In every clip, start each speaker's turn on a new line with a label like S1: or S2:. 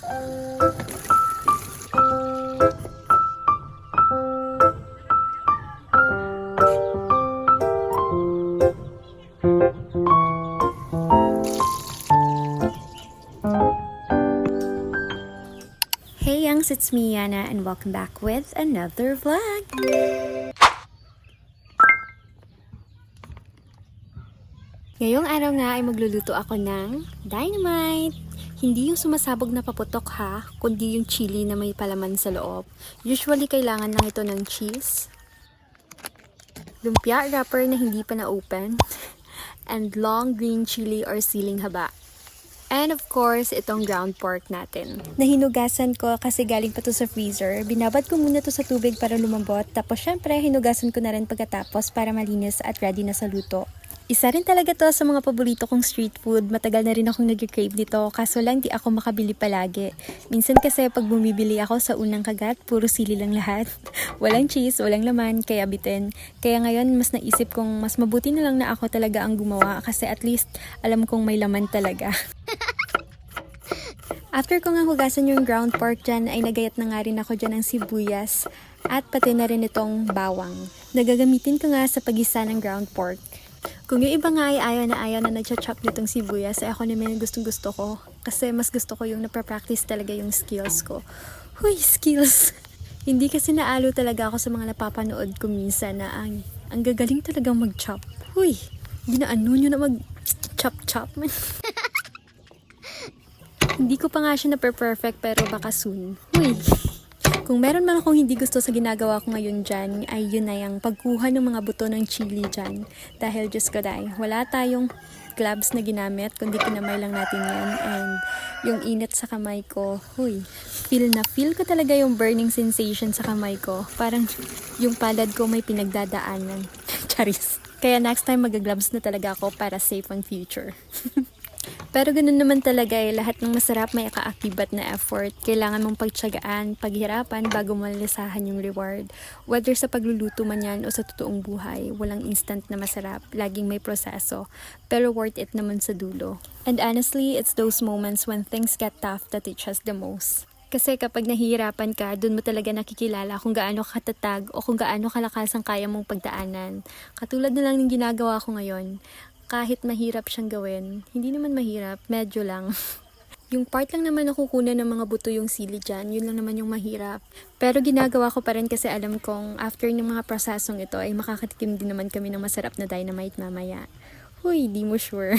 S1: Hey Youngs, it's me Yana and welcome back with another vlog! Ngayong araw nga ay magluluto ako ng dynamite! Hindi yung sumasabog na paputok ha, kundi yung chili na may palaman sa loob. Usually kailangan lang ito ng cheese, lumpia wrapper na hindi pa na-open, and long green chili or siling haba. And of course, itong ground pork natin. Nahinugasan ko kasi galing pa to sa freezer. Binabad ko muna to sa tubig para lumambot. Tapos syempre, hinugasan ko na rin pagkatapos para malinis at ready na sa luto. Isa rin talaga to sa mga paborito kong street food. Matagal na rin akong nag-crave dito. Kaso lang di ako makabili palagi. Minsan kasi pag bumibili ako sa unang kagat, puro sili lang lahat. Walang cheese, walang laman, kaya bitin. Kaya ngayon, mas naisip kong mas mabuti na lang na ako talaga ang gumawa. Kasi at least, alam kong may laman talaga. After ko nga hugasan yung ground pork dyan, ay nagayat na nga rin ako dyan ng sibuyas at pati na rin itong bawang. Nagagamitin ko nga sa pagisa ng ground pork. Kung yung iba nga ay ayaw na nag-chop nitong sibuyas, ay ako naman yung gustong-gusto ko. Kasi mas gusto ko yung napapractice talaga yung skills ko. Huy, skills! Hindi kasi naalo talaga ako sa mga napapanood ko minsan na ang gagaling talagang mag-chop. Huy, ginaano nyo na mag-chop-chop man. Hindi ko pa nga siya na-perfect pero baka soon. Uy! Kung meron man akong hindi gusto sa ginagawa ko ngayon dyan, ay yun na yung pagkuha ng mga buto ng chili dyan. Dahil just ko dahil, wala tayong gloves na ginamit, kundi kinamay lang natin yan. And yung init sa kamay ko, huy, feel ko talaga yung burning sensation sa kamay ko. Parang yung palad ko may pinagdadaanan. Charis. Kaya next time mag-gloves na talaga ako para safe on future. Pero ganun naman talaga lahat ng masarap may kaakibat na effort. Kailangan mong pagtiyagaan, paghirapan bago malisahan yung reward. Whether sa pagluluto man yan o sa totoong buhay, walang instant na masarap, laging may proseso. Pero worth it naman sa dulo. And honestly, it's those moments when things get tough that teach us the most. Kasi kapag nahihirapan ka, dun mo talaga nakikilala kung gaano katatag o kung gaano kalakas ang kaya mong pagdaanan. Katulad na lang ng ginagawa ko ngayon. Kahit mahirap siyang gawin, hindi naman mahirap, medyo lang. Yung part lang naman nakukunan ng mga buto yung sili dyan, yun lang naman yung mahirap. Pero ginagawa ko pa rin kasi alam kong after ng mga prosesong ito ay makakatikim din naman kami ng masarap na dynamite mamaya. Huy, di mo sure.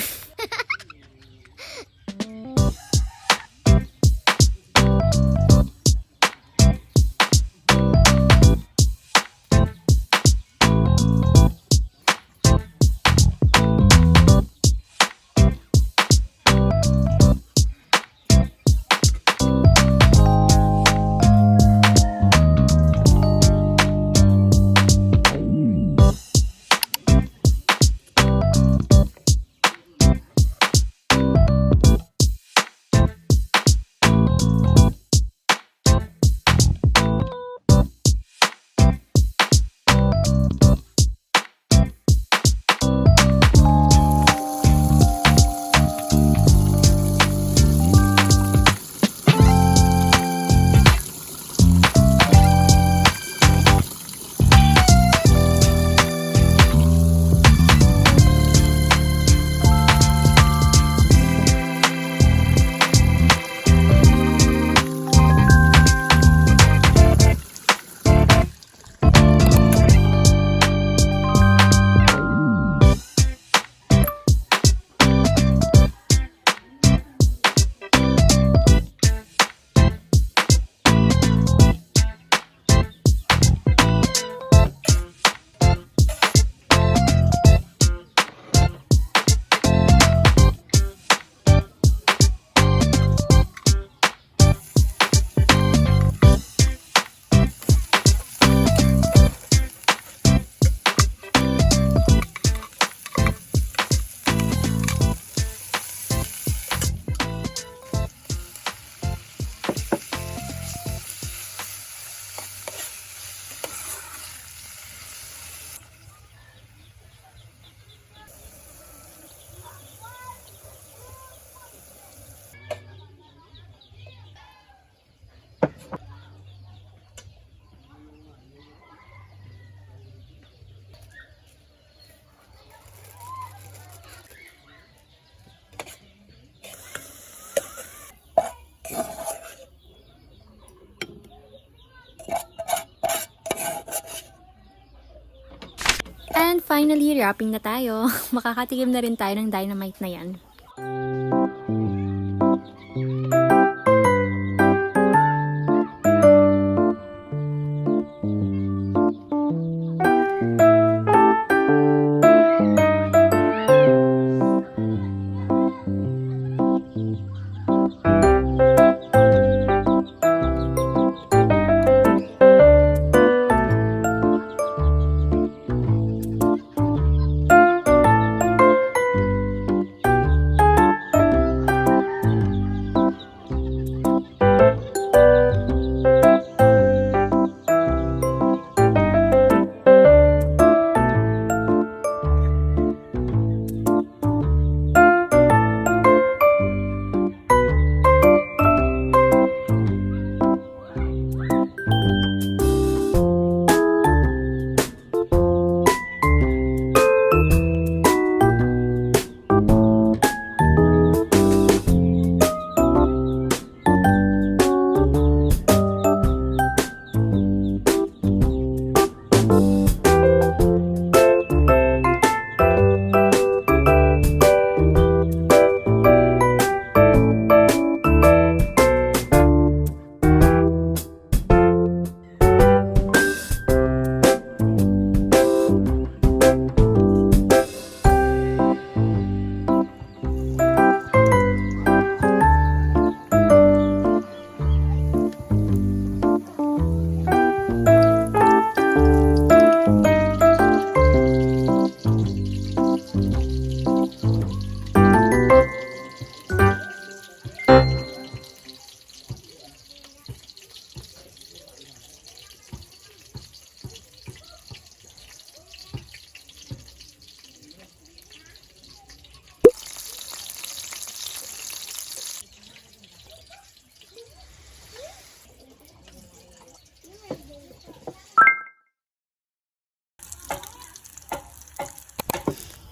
S1: finally, wrapping na tayo. Makakatikim na rin tayo ng dynamite na yan.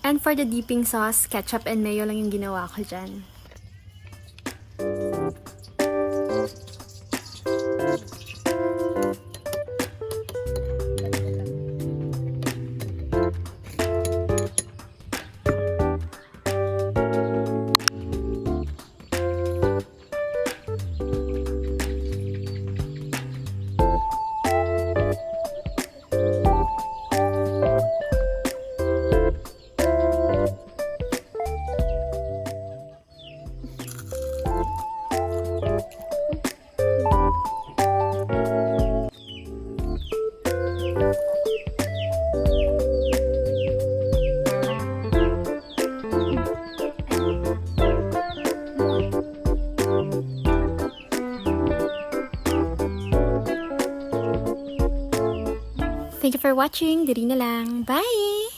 S1: And for the dipping sauce, ketchup and mayo lang yung ginawa ko dyan. Thank you for watching. Diri na lang. Bye!